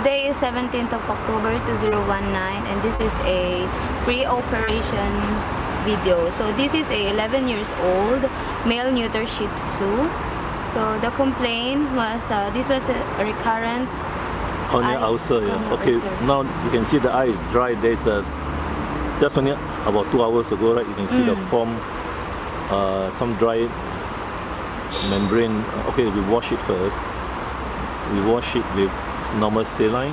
Today is 17th of October 2019 and this is a pre-operation video. So this is a 11 years old male neuter Shih Tzu. So the complaint was this was a recurrent corneal ulcer. Yeah. Okay. Ulcer. Now you can see the eye is dry. There's a just only about 2 hours ago, right? You can see the form, some dry membrane. Okay, we wash it first. We wash it with normal saline.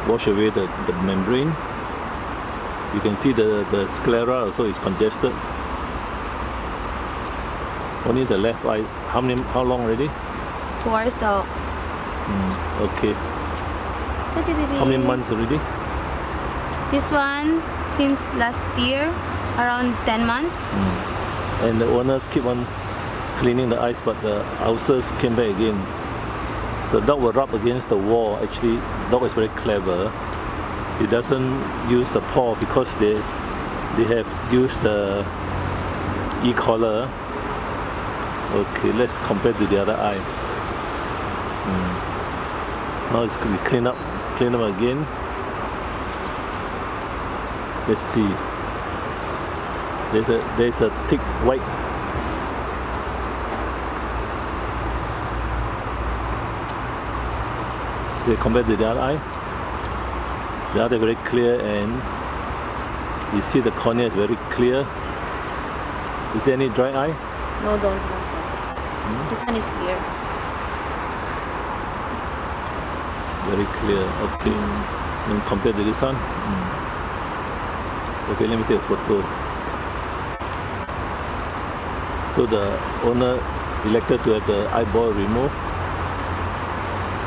Wash away the membrane. You can see the sclera also is congested. Only the left eye. How long already? Towards the Okay. How many months already? This one since last year, around 10 months. And the owner keep on cleaning the eyes, but the ulcers came back again. The dog will rub against the wall. Actually, the dog is very clever. He doesn't use the paw because they have used the e-collar. Okay, let's compare to the other eye. Now it's going to be clean up again. Let's see. There's a thick white. They compare to the other eye. The other very clear, and you see the cornea is very clear. Is there any dry eye? No, don't have that. This one is clear. Very clear. Okay. And compared to this one. Okay, let me take a photo. So the owner elected to have the eyeball removed,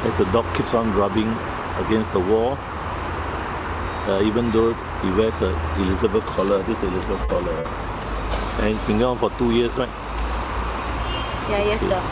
as the dog keeps on rubbing against the wall, even though he wears a Elizabeth collar. This is Elizabeth collar, and it's been on for 2 years, right? Yeah, yes, the